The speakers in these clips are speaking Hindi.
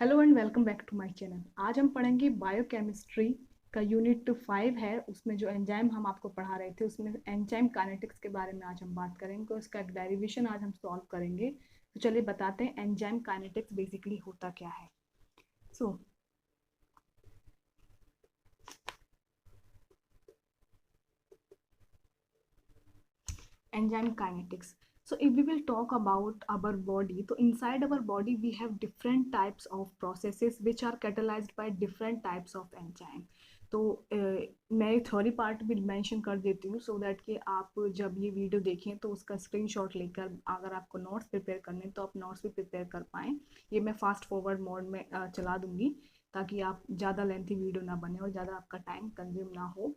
Hello and welcome back to my channel. आज हम पढ़ेंगे बायोकेमिस्ट्री का यूनिट 5 है। उसमें जो एंजाइम हम आपको पढ़ा रहे थे उसमें एंजाइम काइनेटिक्स के बारे में आज हम बात करेंगे। उसका एक डेरिवेशन आज हम सॉल्व करेंगे। तो चलिए बताते हैं एंजाइम काइनेटिक्स बेसिकली होता क्या है। सो enzyme kinetics. So if we will talk about our body, so inside our body we have different types of processes which are catalyzed by different types of enzyme. तो मैं थ्योरी पार्ट भी मेंशन कर देती हूँ सो दैट कि आप जब ये वीडियो देखें तो उसका स्क्रीनशॉट लेकर अगर आपको नोट्स प्रिपेयर करने तो आप नोट्स भी प्रिपेयर कर पाएँ। ये मैं फास्ट फॉरवर्ड मोड में चला दूंगी ताकि आप ज़्यादा लेंथी वीडियो ना बने और ज़्यादा आपका टाइम कंज्यूम ना हो।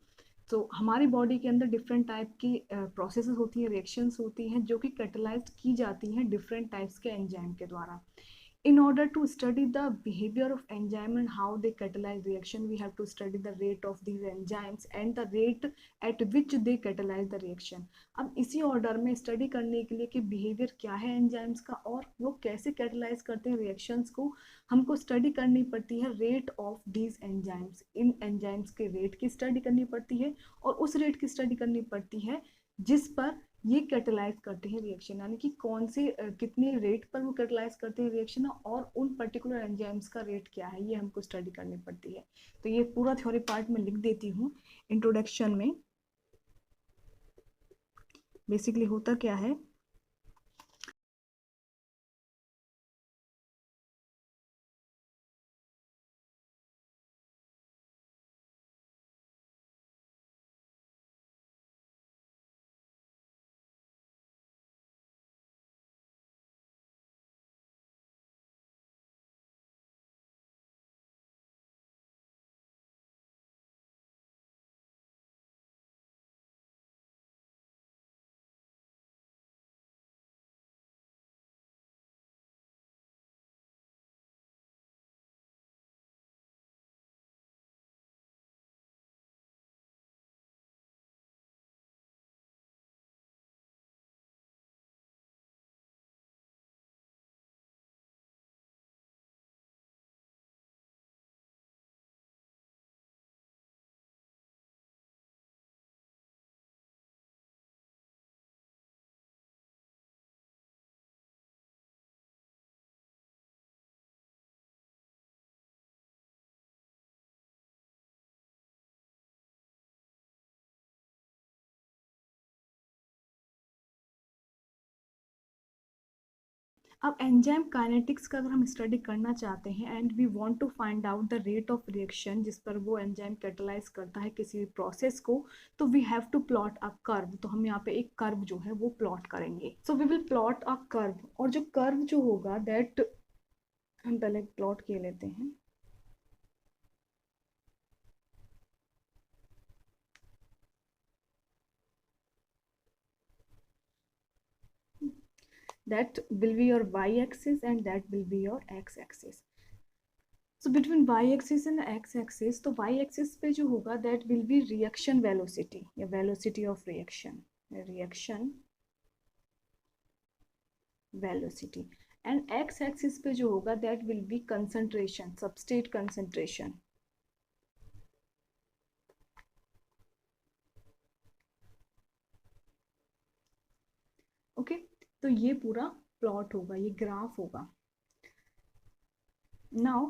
तो हमारी बॉडी के अंदर डिफरेंट टाइप की प्रोसेसेस होती हैं, रिएक्शंस होती हैं जो कि कैटलाइज्ड की जाती हैं डिफरेंट टाइप्स के एंजाइम के द्वारा। In order to study the behavior of enzyme and how they catalyze reaction, we have to study the rate of these enzymes and the rate at which they catalyze the reaction. अब इसी ऑर्डर में स्टडी करने के लिए कि बिहेवियर क्या है एंजाइम्स का और वो कैसे कैटलाइज करते हैं रिएक्शंस को, हमको स्टडी करनी पड़ती है rate of these enzymes. In enzymes के रेट की स्टडी करनी पड़ती है और उस रेट की स्टडी करनी पड़ती है जिस पर ये कैटलाइज करते हैं रिएक्शन, यानी कि कौन से कितने रेट पर वो कैटलाइज करते हैं रिएक्शन और उन पर्टिकुलर एंजाइम्स का रेट क्या है ये हमको स्टडी करनी पड़ती है। तो ये पूरा थ्योरी पार्ट में लिख देती हूँ इंट्रोडक्शन में। बेसिकली होता क्या है, अब एंजाइम काइनेटिक्स का अगर हम स्टडी करना चाहते हैं and we want to find out the rate of reaction जिस पर वो एंजाइम कैटलाइज करता है किसी प्रोसेस को, तो we have to plot a curve. तो हम यहाँ पे एक कर्व जो है वो प्लॉट करेंगे। So we will plot a curve और जो कर्व जो होगा दैट हम पहले प्लॉट किए लेते हैं। That will be your y-axis and that will be your x-axis. So between y-axis and x-axis, तो y-axis पे जो होगा that will be reaction velocity या velocity of reaction velocity, and x-axis पे जो होगा that will be concentration, substrate concentration. Okay तो ये पूरा प्लॉट होगा, ये ग्राफ होगा। नाउ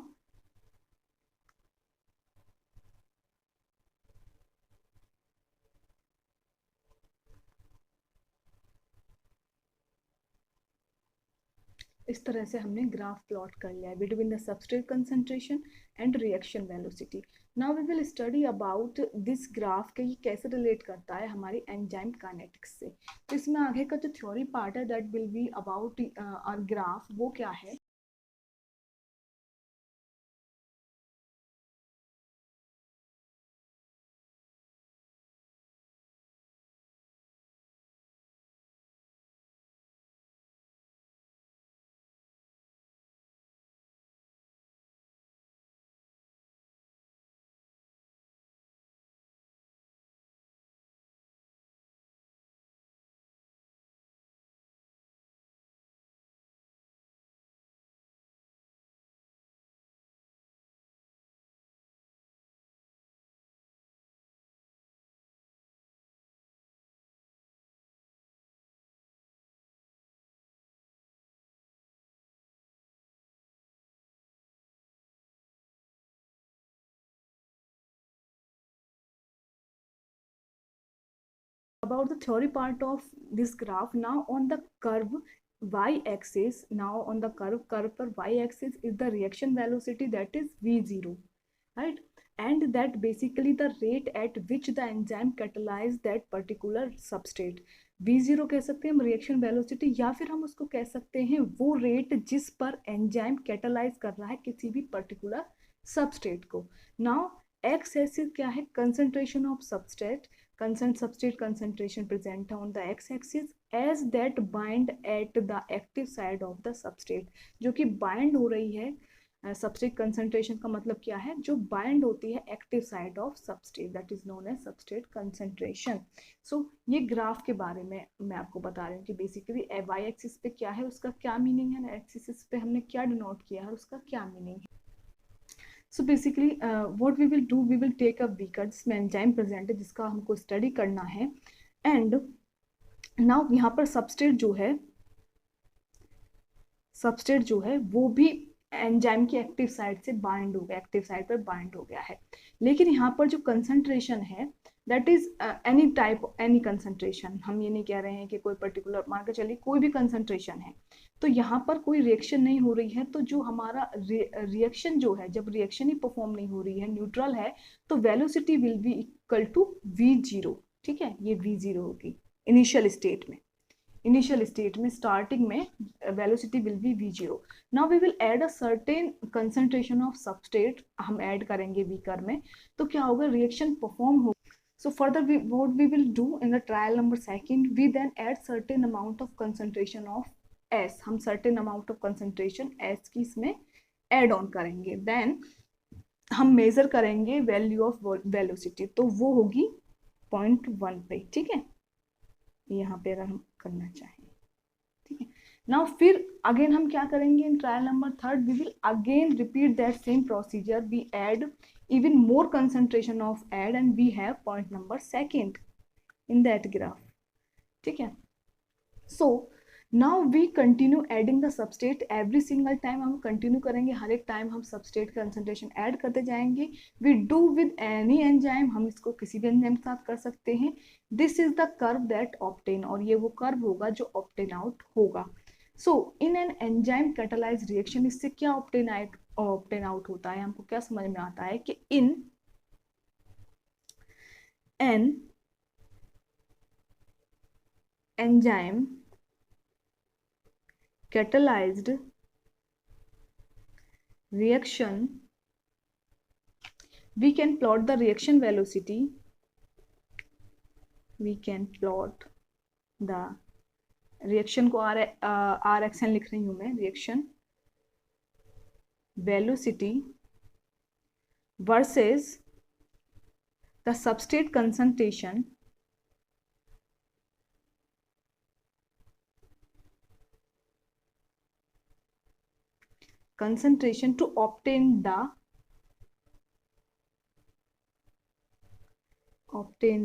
इस तरह से हमने ग्राफ प्लॉट कर लिया है between the substrate concentration and reaction velocity. Now we will study about this graph के ये कैसे रिलेट करता है हमारी एंजाइम काइनेटिक्स से। तो इसमें आगे का जो थ्योरी पार्ट है that will be about our graph, वो क्या है। about the theory part of this graph. Now on the curve y-axis, now on the curve per y-axis is the reaction velocity, that is v0, right? And that basically the rate at which the enzyme catalyze that particular substrate. v0 कह सकते हैं हम रिएक्शन वेलोसिटी, या फिर हम उसको कह सकते हैं वो रेट जिस पर एंजाइम कैटालाइज कर रहा है किसी भी पर्टिकुलर सबस्ट्रेट को. नाउ एक्स एक्सिस क्या है, concentration of substrate, substrate concentration present on the x axis as that bind at the active side of the substrate. जो कि bind हो रही है, सबस्ट्रेट कंसंट्रेशन का मतलब क्या है, जो बाइंड होती है active site of substrate, that is known as substrate concentration. So ये ग्राफ के बारे में मैं आपको बता रही हूँ कि बेसिकली वाई एक्सिस पे क्या है, उसका क्या मीनिंग है, एक्सिस पे हमने क्या डिनोट किया है, उसका क्या मीनिंग है. So basically what we will do, we will take a beaker जिसमें एंजाइम प्रेजेंट है जिसका हमको स्टडी करना है. एंड नाउ यहाँ पर सबस्ट्रेट जो है वो भी एंजाइम की एक्टिव साइड से बाइंड हो गया, एक्टिव साइड पर बाइंड हो गया है. लेकिन यहाँ पर जो कंसंट्रेशन है that is any type, any concentration, हम ये नहीं कह रहे हैं कि कोई पर्टिकुलर, मान के चलिए कोई भी कंसंट्रेशन है, तो यहाँ पर कोई रिएक्शन नहीं हो रही है, तो जो हमारा रिएक्शन जो है, जब रिएक्शन ही परफॉर्म नहीं हो रही है, न्यूट्रल है, तो velocity will be equal to v0. ठीक है, ये v0 होगी इनिशियल स्टेट में स्टार्टिंग में velocity will be v0. Now we will add a certain concentration of substrate, हम ऐड करेंगे बीकर में, तो क्या होगा, रिएक्शन परफॉर्म हो. So further what we will do in the trial number second, we then add certain amount of concentration of S, हम certain amount of concentration S की इसमें add on करेंगे. Then हम measure करेंगे value of velocity, तो वो होगी 0.1 पे. ठीक है, यहाँ पे अगर हम करना चाहें, ठीक है. नाउ फिर अगेन हम क्या करेंगे, in trial number third we will again repeat that same procedure, we add even more concentration of add and we have point number second in that graph. ठीक है, so now we continue adding the substrate every single time, हम continue करेंगे, हर एक टाइम हम substrate concentration add करते जाएंगे. we do with any enzyme, हम इसको किसी भी एंजाइम के साथ कर सकते हैं. this is the curve that obtain, और ये वो कर्व होगा जो obtain out होगा. so in an enzyme catalyzed reaction, इससे क्या obtain out होता है, हमको क्या समझ में आता है कि in an enzyme catalyzed reaction, we can plot the reaction velocity, we can plot the reaction को आर एक्स एन लिख रही हूं मैं, reaction velocity versus the substrate concentration to obtain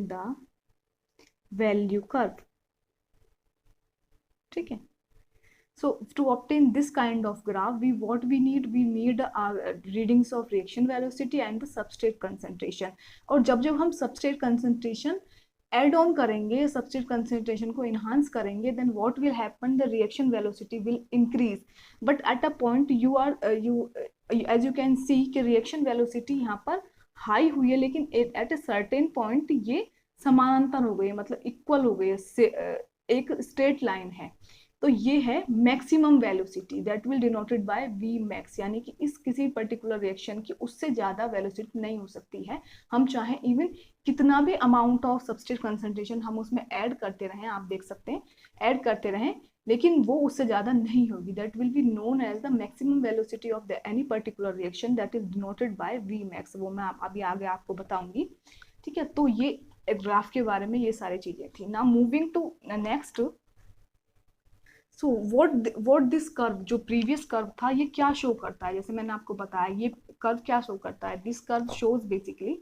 the value curve. ठीक है, so to obtain this kind of graph, we need readings of reaction velocity and the substrate concentration. और जब हम substrate concentration add on करेंगे, substrate concentration को enhance करेंगे, then what will happen, the reaction velocity will increase, but at a point as you can see कि reaction velocity यहाँ पर high हुई है, लेकिन at a certain point ये समानांतर हो गई है, मतलब इक्वल हो गई है, एक स्ट्रेट लाइन है. तो ये है maximum velocity, that will denoted by V max, यानी कि इस किसी पर्टिकुलर रिएक्शन की उससे ज्यादा वेलोसिटी नहीं हो सकती है. हम चाहे इवन कितना भी अमाउंट ऑफ सबस्ट्रेट कंसंट्रेशन हम उसमें ऐड करते रहें, आप देख सकते हैं ऐड करते रहें, लेकिन वो उससे ज्यादा नहीं होगी. That will be known as the maximum velocity of the any particular reaction, that is denoted by V max. वो मैं अभी आगे आपको बताऊंगी. ठीक है, तो ये ग्राफ के बारे में ये सारी चीजें थी. Now moving to next. So what this curve, जो प्रीवियस कर्व था, ये क्या शो करता है, जैसे मैंने आपको बताया ये कर्व क्या शो करता है, this curve shows basically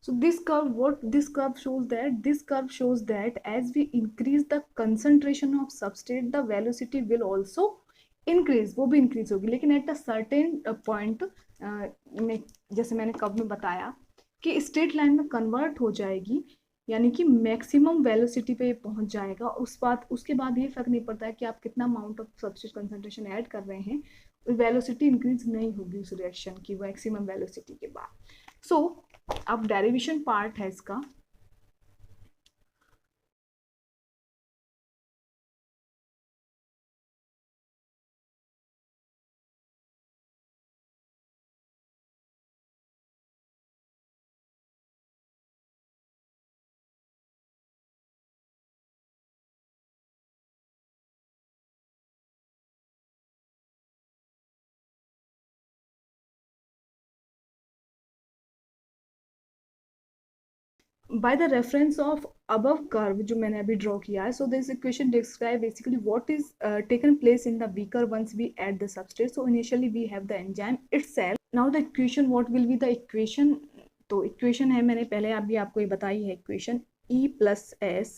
So this curve, what this curve shows that, this curve shows that as we increase the concentration of substrate, the velocity will also increase, वो भी increase होगी, लेकिन at a certain point जैसे मैंने कब में बताया कि स्ट्रेट लाइन में कन्वर्ट हो जाएगी, यानी कि मैक्सिमम वेलोसिटी पे पहुंच जाएगा। उसके बाद ये फर्क नहीं पड़ता है कि आप कितना amount of substrate concentration add कर रहे हैं, वेलोसिटी इंक्रीज नहीं होगी उस रिएक्शन की मैक्सिमम वेलोसिटी के बाद। सो अब डेरिवेशन पार्ट है इसका। By the reference of above curve जो मैंने अभी ड्रॉ किया है, so this equation describe basically what is taken place in the beaker once we add the substrate. So initially we have the enzyme itself. Now the equation, what will be the equation? तो equation है, मैंने पहले अभी आपको ये बताई है equation, E plus S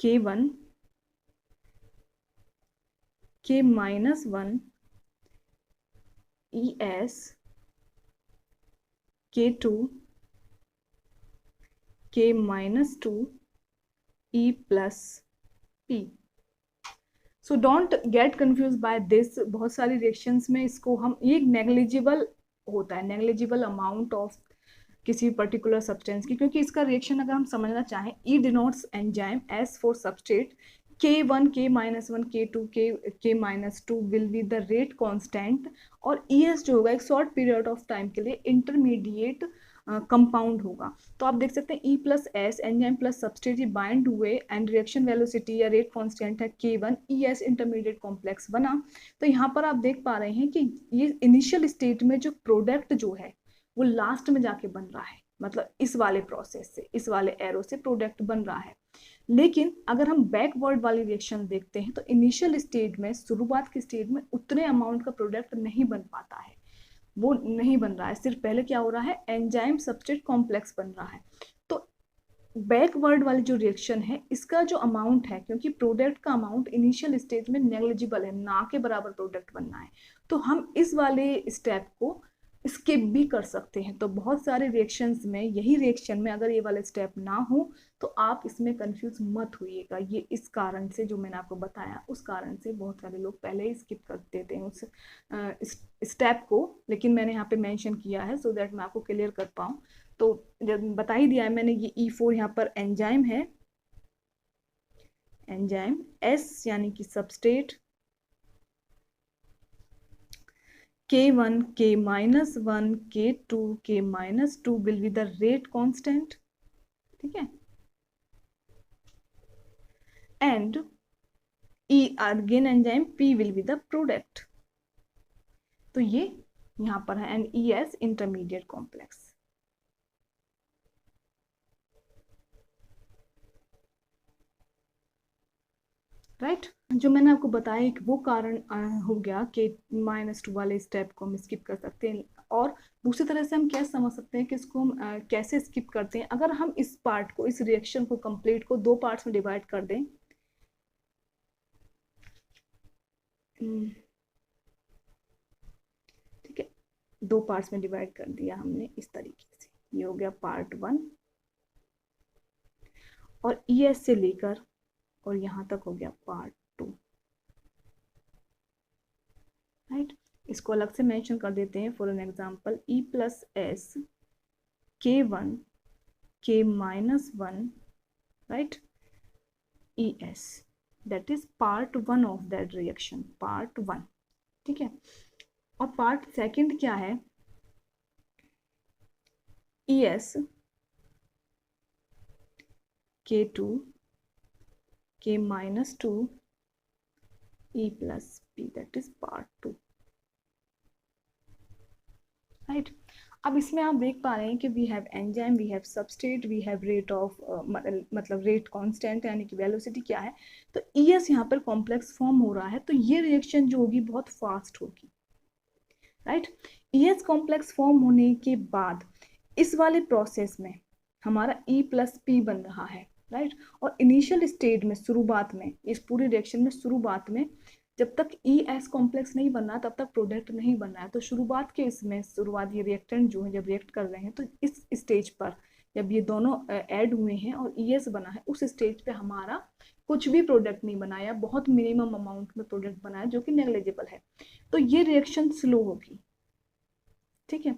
K1 K minus 1 ES K2 K minus 2 E plus P. So don't get confuse by this. बहुत सारी रिएक्शंस में इसको हम, ये नेग्लिजिबल होता है, नेग्लिजिबल अमाउंट ऑफ किसी पर्टिकुलर सब्सटेंस की, क्योंकि इसका रिएक्शन अगर हम समझना चाहें, E denotes enzyme, S for substrate, K1 K-1 K2 K-2 will be the rate constant, और ES जो होगा एक शॉर्ट पीरियड ऑफ टाइम के लिए इंटरमीडिएट कंपाउंड होगा। तो आप देख सकते हैं E plus ACE enzyme plus substrate ये बाइंड हुए एंड रिएक्शन वेलोसिटी या रेट कांस्टेंट है K1, ES इंटरमीडिएट कॉम्प्लेक्स बना। तो यहाँ पर आप देख पा रहे हैं कि ये इनिशियल स्टेट में जो प्रोडक्ट जो है वो लास्ट में जाके बन रहा है, मतलब इस वाले प्रोसेस से, इस वाले एरो से प्रोडक्ट बन रहा है। लेकिन अगर हम बैकवर्ड वाली रिएक्शन देखते हैं तो इनिशियल स्टेज में, शुरुआत की स्टेज में उतने अमाउंट का प्रोडक्ट नहीं बन पाता है, वो नहीं बन रहा है, सिर्फ पहले क्या हो रहा है, एंजाइम सबस्ट्रेट कॉम्प्लेक्स बन रहा है। तो बैकवर्ड वाली जो रिएक्शन है इसका जो अमाउंट है, क्योंकि प्रोडक्ट का अमाउंट इनिशियल स्टेज में नेग्लिजिबल है, ना के बराबर प्रोडक्ट बनना है, तो हम इस वाले स्टेप को स्किप भी कर सकते हैं। तो बहुत सारे रिएक्शंस में, यही रिएक्शन में अगर ये वाला स्टेप ना हो तो आप इसमें कंफ्यूज मत होइएगा। ये इस कारण से, जो मैंने आपको बताया उस कारण से बहुत सारे लोग पहले ही स्किप कर देते हैं उस स्टेप को, लेकिन मैंने यहाँ पे मेंशन किया है सो दैट मैं आपको क्लियर कर पाऊँ। तो जब बता ही दिया है मैंने, ये E4 यहाँ पर एंजाइम है, एंजाइम, S यानी कि substrate, K1 K-1 K2 K-2 will be the rate constant, ठीक है, and E again enzyme P will be the product। तो ये यहाँ पर है, and ES intermediate complex, right. जो मैंने आपको बताया कि वो कारण हो गया कि -2 वाले स्टेप को हम स्किप कर सकते हैं। और दूसरी तरह से हम क्या समझ सकते हैं कि इसको हम कैसे स्किप करते हैं, अगर हम इस पार्ट को, इस रिएक्शन को कंप्लीट को दो पार्ट्स में डिवाइड कर दें, ठीक है, दो पार्ट्स में डिवाइड कर दिया हमने इस तरीके से, ये हो गया पार्ट 1, और ES से लेकर और यहाँ तक हो गया पार्ट 2, राइट। इसको अलग से मेंशन कर देते हैं for an example, E plus S K1 K-1, right, ES, that is part 1 of that reaction, part 1, ठीक है। और पार्ट सेकंड क्या है, ES K2 K-2 E plus P, that is part 2, right. अब इसमें आप देख पा रहे हैं कि we have enzyme, we have substrate, we have rate of मतलब रेट कांस्टेंट यानी कि वेलोसिटी क्या है, तो ES यहाँ पर कॉम्प्लेक्स फॉर्म हो रहा है, तो ये रिएक्शन जो होगी बहुत फास्ट होगी, राइट। ES कॉम्प्लेक्स फॉर्म होने के बाद इस वाले प्रोसेस में हमारा E प्लस पी बन रहा है, राइट। और इनिशियल स्टेज में, शुरुआत में, इस पूरी रिएक्शन में शुरुआत में जब तक ई एस कॉम्प्लेक्स नहीं बनना तब तक प्रोडक्ट नहीं बनना है। तो शुरुआत के इसमें, शुरुआती रिएक्टेंट जो है जब रिएक्ट कर रहे हैं तो इस स्टेज पर जब ये दोनों ऐड हुए हैं और ई एस बना है, उस स्टेज पे हमारा कुछ भी प्रोडक्ट नहीं बना, या बहुत मिनिमम अमाउंट में प्रोडक्ट बना है जो कि नेग्लिजिबल है। तो ये रिएक्शन स्लो होगी, ठीक है।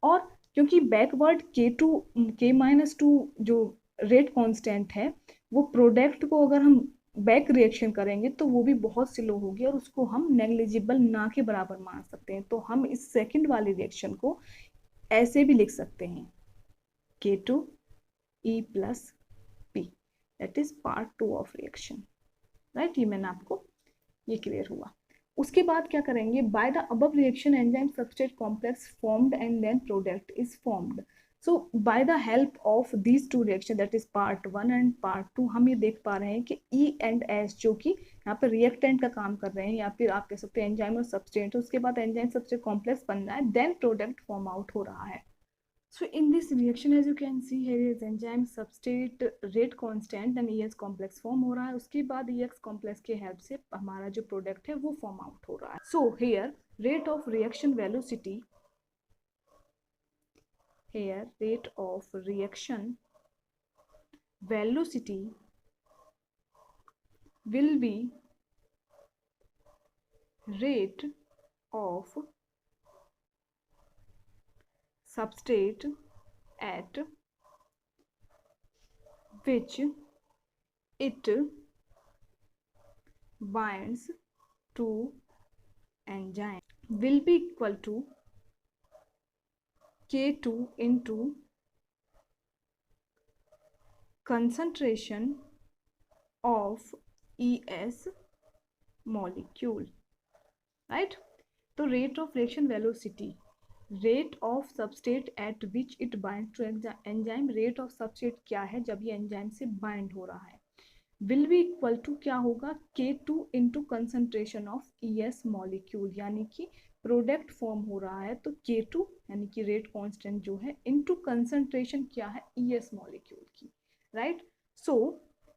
और क्योंकि बैकवर्ड K-2 जो रेट कांस्टेंट है, वो प्रोडक्ट को अगर हम बैक रिएक्शन करेंगे तो वो भी बहुत स्लो होगी और उसको हम नेग्लिजिबल ना के बराबर मान सकते हैं। तो हम इस सेकंड वाली रिएक्शन को ऐसे भी लिख सकते हैं, K2E plus P, that is part 2 of reaction, right. ये मैंने आपको, ये क्लियर हुआ। उसके बाद क्या करेंगे, by the above reaction enzyme substrate complex formed and then product is formed. So by the help of these two reaction, that is part 1 and part 2, हम ये देख पा रहे हैं कि ई एंड एस जो कि यहाँ पर रिएक्टेंट का काम कर रहे हैं, या फिर आप कह सकते हैं एंजाइम और सबस्ट्रेट, उसके बाद एंजाइम सबस्ट्रेट कॉम्प्लेक्स बन रहा है, देन प्रोडक्ट फॉर्म आउट हो रहा है। So in this reaction, as you can see here, is enzyme substrate rate constant and EX complex form हो रहा है। उसके बाद EX complex के help से हमारा जो product है वो form out हो रहा है। So here rate of reaction velocity, here rate of reaction velocity will be rate of substrate at which it binds to enzyme will be equal to K2 into concentration of ES molecule, right? तो rate of reaction velocity, rate of substrate at which it binds to enzyme, rate of substrate क्या है जब ये enzyme से bind हो रहा है, will be equal to क्या होगा, K2 into concentration of ES molecule, यानी कि प्रोडक्ट फॉर्म हो रहा है तो K2 यानी कि रेट कांस्टेंट जो है इनटू कंसंट्रेशन क्या है, ES मॉलिक्यूल की, right. So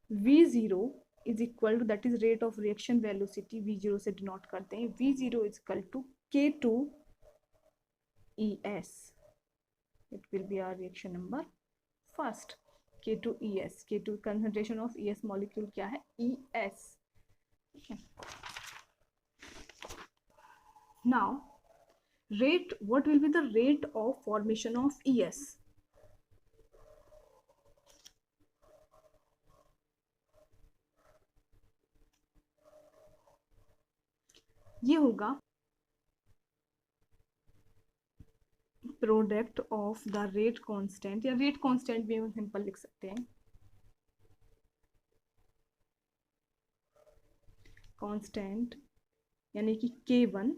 V0 is equal to, that is rate of reaction velocity, V0 से डिनोट करते हैं, V0 is equal to K2 ES, it will be our reaction number first, K2 ES, K2 concentration of ES molecule क्या है, ES, ठीक है। Now rate, what will be the rate of formation of ES, ये होगा product of the rate constant, या रेट कांस्टेंट भी हम सिंपल लिख सकते हैं, कांस्टेंट यानी कि K1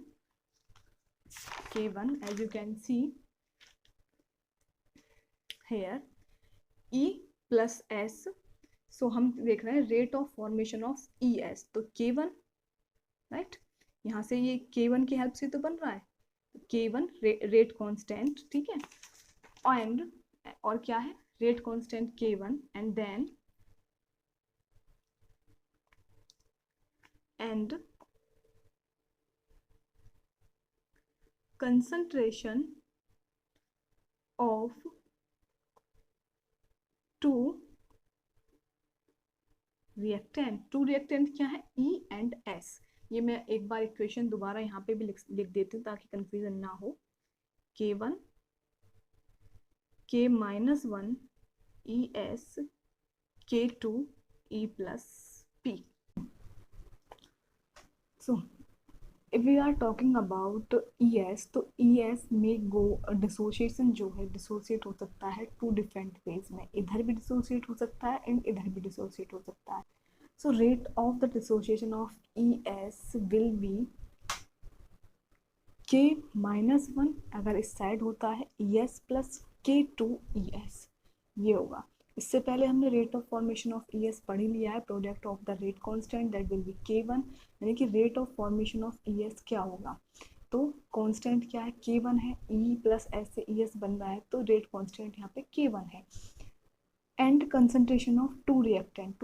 as you can see here, E plus S, सो हम देख रहे हैं rate of formation of ES, तो K1, राइट, यहाँ से ये K1 की हेल्प से तो बन रहा है, K1 रेट कांस्टेंट, ठीक है, एंड और क्या है, rate constant K1 and then and concentration of two reactant क्या है, E एंड S। ये मैं एक बार इक्वेशन दोबारा यहाँ पे भी लिख देती हूँ ताकि कंफ्यूजन ना हो, K1 K-1 ES K2 E plus P। So if we are talking about ES, तो ES में गो डिसोसिएशन जो है, डिसोसिएट हो सकता है टू डिफरेंट वेज में, इधर भी डिसोसिएट हो सकता है एंड इधर भी डिसोसिएट हो सकता है। So rate of the dissociation of ES will B K-1 अगर इस साइड होता है ES प्लस K2 ES, ये होगा। इससे पहले हमने rate of formation of ES पढ़ ही लिया है, product of the rate constant that will B K1, यानी कि rate of formation of ES क्या होगा, तो कांस्टेंट क्या है, K1 है, E प्लस एस से ES बन रहा है, तो रेट कांस्टेंट यहाँ पे K1 है। And concentration of two reactant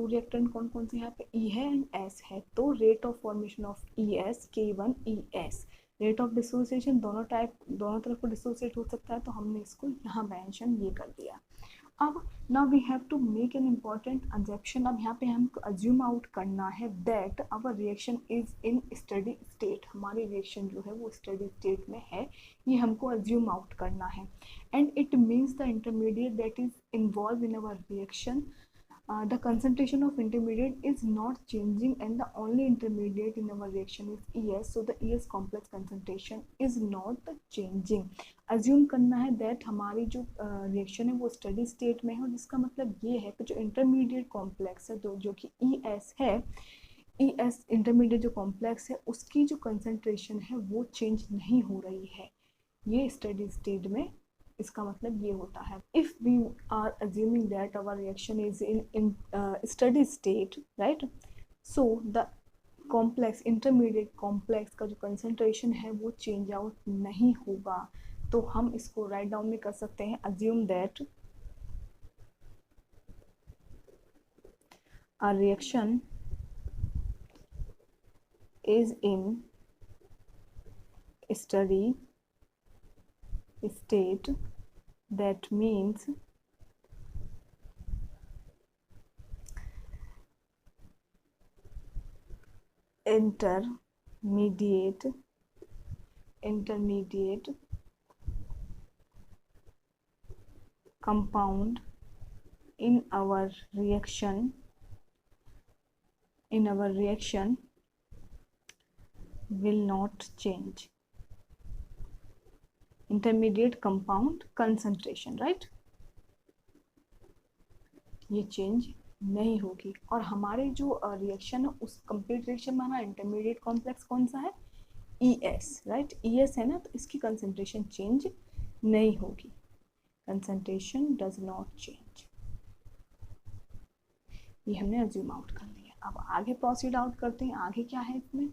कौन कौन से यहाँ पे E है एंड S है, तो rate of formation of ES K1 ES। Rate of dissociation दोनों तरफ को डिसोसिएट हो सकता है, तो हमने इसको यहाँ मेंशन ये कर दिया। अब now we have to make an important assumption. अब यहाँ पे हमको अज्यूम आउट करना है that our reaction is in study state, हमारी रिएक्शन जो है वो स्टडी स्टेट में है, ये हमको अज्यूम आउट करना है। And it means the intermediate that is involve in our reaction, the concentration of intermediate is not changing and the only intermediate in our reaction is ES, so the ES complex concentration is not changing। assume करना है that हमारी जो रिएक्शन है वो स्टडी स्टेट में है, और जिसका मतलब ये है कि जो इंटरमीडिएट कॉम्प्लेक्स है जो कि ES है, ES इंटरमीडिएट जो कॉम्प्लेक्स है उसकी जो कंसंट्रेशन है वो चेंज नहीं हो रही है, ये स्टडी स्टेट में इसका मतलब ये होता है। If we are assuming that our reaction is in study state, right, so the complex intermediate complex का जो कंसंट्रेशन है वो चेंज आउट नहीं होगा, तो हम इसको राइट डाउन में कर सकते हैं, assume that a reaction is in steady state, that means intermediate compound in our reaction will not change, intermediate compound concentration, right, ये चेंज नहीं होगी। और हमारे जो रिएक्शन है उस कंप्लीट रिएक्शन में हमारा इंटरमीडिएट कॉम्प्लेक्स कौन सा है, ES, राइट, ES है ना, तो इसकी कंसंट्रेशन चेंज नहीं होगी, कंसंट्रेशन डज नॉट चेंज, ये हमने अज्यूम आउट कर लिया। अब आगे प्रोसीड आउट करते हैं, आगे क्या है इसमें,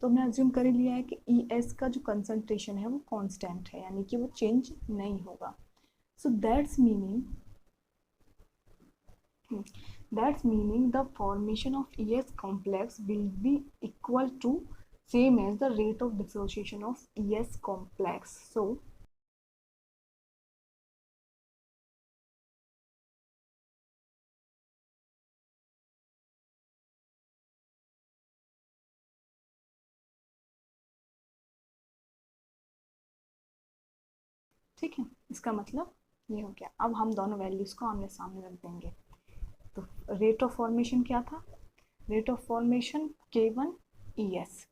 तो हमने अज्यूम कर लिया है कि ES का जो कंसंट्रेशन है वो कांस्टेंट है, यानी कि वो चेंज नहीं होगा। So that's meaning the formation of ES complex will be equal to same as the rate of dissociation of ES complex। So ठीक है, इसका मतलब ये हो गया। अब हम दोनों वैल्यूज को आमने सामने रख देंगे। तो रेट ऑफ फॉर्मेशन क्या था, rate of formation K1 ES,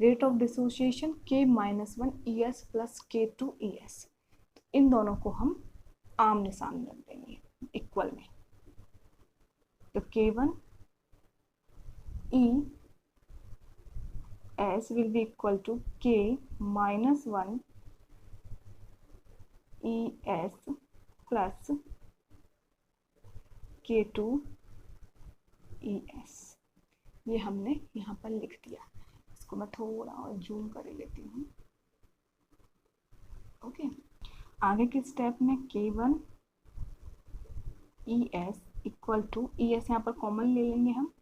rate of dissociation K-1 ES plus K2 ES, इन दोनों को हम आमने सामने रख देंगे इक्वल में। तो K1 ES will be equal to K-1 ES plus K2 ES, ये हमने यहाँ पर लिख दिया। इसको मैं थोड़ा और जूम कर लेती हूँ। ओके, आगे के स्टेप में K1 ES equal to ES यहाँ पर कॉमन ले लेंगे हम,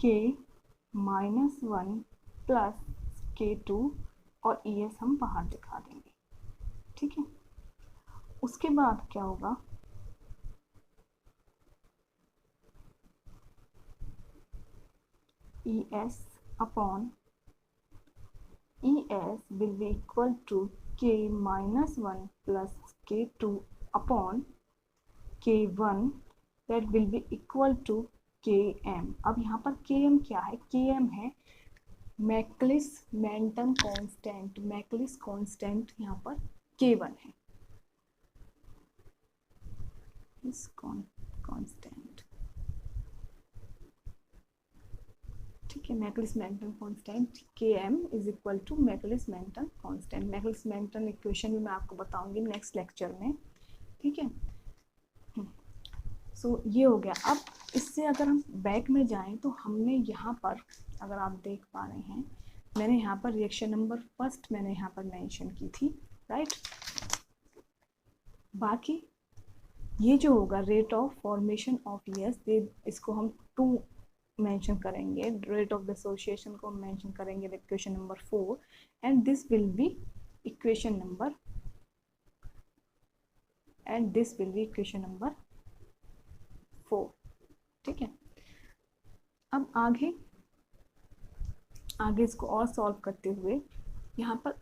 K-1 प्लस K2 और ES हम बाहर दिखा देंगे, ठीक है। उसके बाद क्या होगा, ES upon ES will be equal to K-1 plus K2 upon K1, that will be equal to Km। अब यहाँ पर Km क्या है, Km है Michaelis Menten constant, Michaelis constant यहाँ पर K1 है, इस कांस्टेंट, ठीक है, Michaelis Menten constant Km is equal to Michaelis Menten constant. Michaelis Menten equation भी मैं आपको बताऊंगी नेक्स्ट लेक्चर में, ठीक है। सो ये हो गया। अब इससे अगर हम बैक में जाएं तो हमने यहाँ पर, अगर आप देख पा रहे हैं, मैंने यहाँ पर रिएक्शन नंबर फर्स्ट मैंने यहाँ पर मेंशन की थी, राइट। बाकी ये जो होगा rate of formation of ES, इसको हम 2 मेंशन करेंगे, रेट ऑफ डिसोसिएशन को मेंशन करेंगे equation number 4, and this will be equation number 4, ठीक है। अब आगे इसको और सॉल्व करते हुए यहाँ पर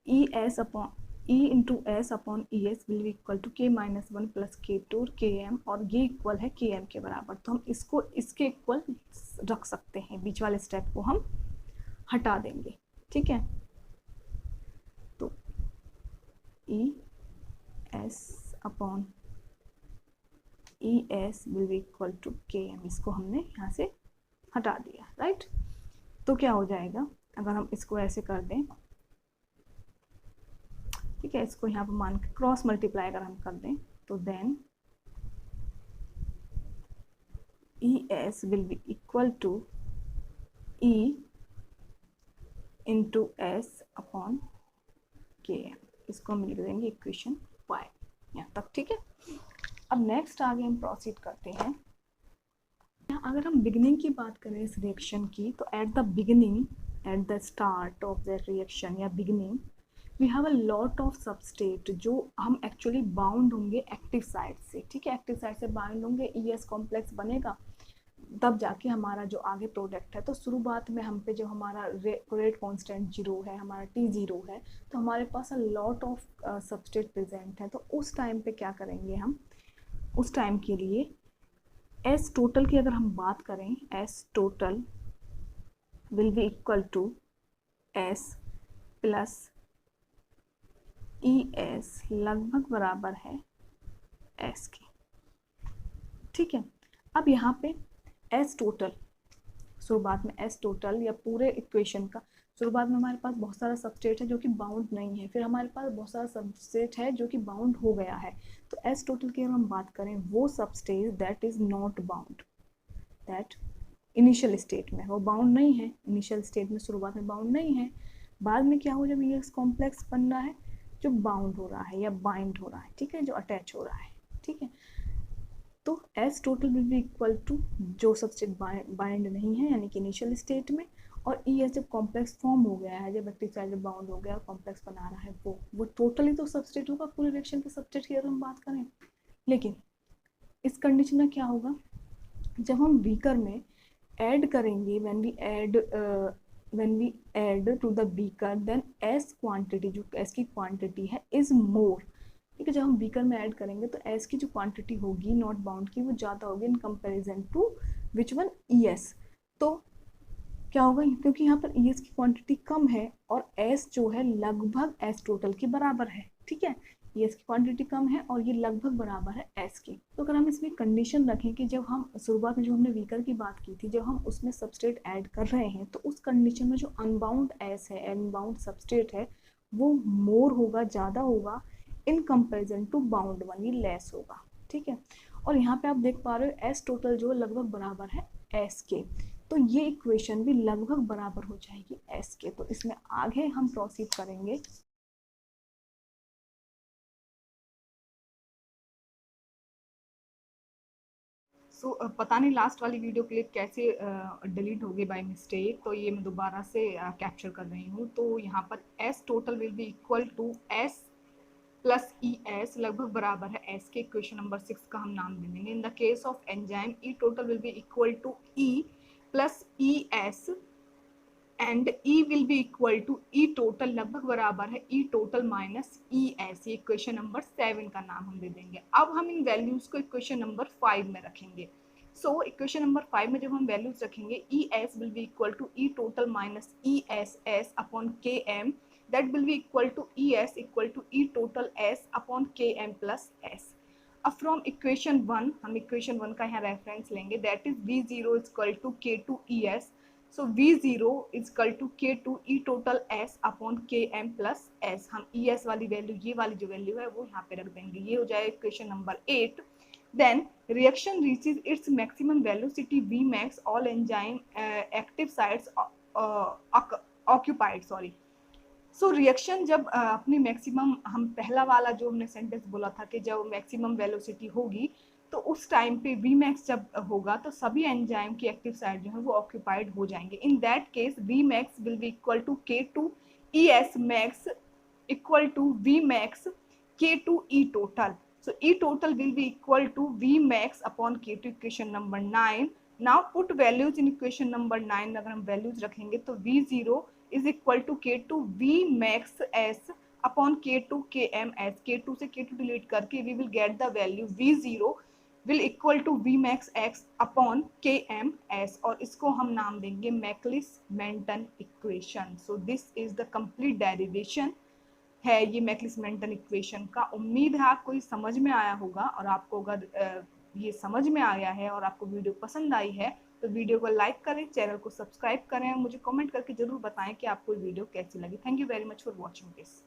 E into S upon ES will be equal to K-1 plus K2 और Km, और ये इक्वल है Km के बराबर, तो हम इसको इसके इक्वल रख सकते हैं, बीच वाले स्टेप को हम हटा देंगे, ठीक है। तो ES upon ES will be equal to Km, इसको हमने यहाँ से हटा दिया, राइट। तो क्या हो जाएगा अगर हम इसको ऐसे कर दें, ठीक है, इसको यहाँ पर मान के क्रॉस मल्टीप्लाई अगर हम कर दें तो then ES will be equal to E into S upon Km, इसको हम लिख देंगे इक्वेशन 5 यहाँ तक, ठीक है। अब नेक्स्ट आगे हम प्रोसीड करते हैं। अगर हम बिगिनिंग की बात करें इस रिएक्शन की, तो at the beginning, at the start of the reaction या beginning, we have a lot of substrate जो हम एक्चुअली बाउंड होंगे एक्टिव साइड से, ठीक है, एक्टिव साइड से बाउंड होंगे, ES कॉम्प्लेक्स बनेगा, तब जाके हमारा जो आगे प्रोडक्ट है। तो शुरुआत में हम पे जो हमारा रेट कांस्टेंट 0 है, हमारा T0 है, तो हमारे पास a lot of substrate present है। तो उस टाइम पे क्या करेंगे हम, उस टाइम के लिए S टोटल की अगर हम बात करें, S total will be equal to S plus ES लगभग बराबर है S के, ठीक है। अब यहाँ पे S टोटल शुरुआत में S टोटल या पूरे इक्वेशन का शुरुआत में हमारे पास बहुत सारा सबस्टेट है जो कि बाउंड नहीं है, फिर हमारे पास बहुत सारा सबस्टेट है जो कि बाउंड हो गया है। तो S टोटल की अगर हम बात करें, वो substrate that is not bound, that initial state में वो बाउंड नहीं है, इनिशियल स्टेट में शुरुआत में बाउंड नहीं है, बाद में क्या हो जब ये कॉम्प्लेक्स बन रहा है, जो बाउंड हो रहा है या बाइंड हो रहा है, ठीक है, जो अटैच हो रहा है, ठीक है। तो S total will be equal to जो सबस्टेट बाइंड नहीं है यानी कि इनिशियल स्टेट में, और ES जब कॉम्प्लेक्स फॉर्म हो गया है, जब एक्टिव साइड बाउंड हो गया कॉम्प्लेक्स बना रहा है, वो टोटली तो सबस्टेट होगा पूरे रिएक्शन के सबस्टेट की अगर हम बात करें। लेकिन इस कंडीशन में क्या होगा, जब हम बीकर में ऐड करेंगे, when we add to the beaker, then S quantity, जो S की क्वांटिटी है इज मोर, ठीक है। जब हम बीकर में ऐड करेंगे तो S की जो क्वांटिटी होगी नॉट बाउंड की, वो ज़्यादा होगी in comparison to which one ES। तो क्या होगा, क्योंकि यहाँ पर ES की क्वांटिटी कम है और S जो है लगभग S टोटल के बराबर है, ठीक है। ES की क्वांटिटी कम है और ये लगभग बराबर है S की। तो अगर हम इसमें कंडीशन रखें कि जब हम शुरुआत में जो हमने बीकर की बात की थी, जब हम उसमें सबस्टेट ऐड कर रहे हैं, तो उस कंडीशन में जो अनबाउंड S है, अनबाउंड सबस्टेट है, वो मोर होगा, ज़्यादा होगा in comparison to bound one, ये लेस होगा, ठीक है। और यहाँ पे आप देख पा रहे हो S टोटल जो लगभग बराबर है S के, तो ये इक्वेशन भी लगभग बराबर हो जाएगी S के। तो इसमें आगे हम प्रोसीड करेंगे। पता नहीं लास्ट वाली वीडियो क्लिप कैसे डिलीट होगी बाय मिस्टेक, तो ये मैं दोबारा से कैप्चर कर रही हूँ। तो यहाँ पर S total will be equal to S plus ES लगभग बराबर है S के, इक्वेशन नंबर 6 का हम नाम दे देंगे। In the case of enzyme E total will be equal to E plus ES and E will be equal to E total लगभग बराबर है E टोटल माइनस ES, ये इक्वेशन नंबर 7 का नाम हम दे देंगे। अब हम इन वैल्यूज को इक्वेशन नंबर 5 में रखेंगे। सो इक्वेशन नंबर 5 में जब हम वैल्यूज रखेंगे, ES will be equal to E total minus ESS upon KM, that will be equal to ES equal to E total S upon KM plus S. अब फ्रॉम इक्वेशन 1 हम इक्वेशन 1 का यहाँ रेफरेंस लेंगे, that is V0 is equal to K2 ES, so V0 is equal to K2 E total S upon KM plus S। हम ES वाली वैल्यू, ये वाली जो वैल्यू है वो यहाँ पे रख देंगे, ये हो जाए equation number 8। Then reaction reaches its maximum velocity Vmax, all enzyme active sites occupied, sorry. So reaction जब अपनी मैक्सिमम, हम पहला वाला जो हमने सेंटेंस बोला था कि जब मैक्सिमम वेलोसिटी होगी तो उस टाइम पे वी मैक्स जब होगा तो सभी एंजाइम की एक्टिव साइट जो है वो ऑक्यूपाइड हो जाएंगे। In that case V max will be equal to K two E S max equal to V max K two E total. So E total will be equal to V max upon K2 equation number 9. Now put values in equation number 9. अगर हम values रखेंगे तो V0 is equal to K2 V max S upon K2 Km S. K2 से K2 delete करके we will get the value V0 will equal to V max X upon Km S, और इसको हम नाम देंगे मैक्लिस-मेंटन equation. So this is the complete derivation है ये मैक्लिस-मेंटन इक्वेशन का। उम्मीद है आपको ये समझ में आया होगा, और आपको अगर ये समझ में आया है और आपको वीडियो पसंद आई है तो वीडियो को लाइक करें, चैनल को सब्सक्राइब करें, मुझे कमेंट करके जरूर बताएं कि आपको वीडियो कैसी लगी। Thank you very much for watching this.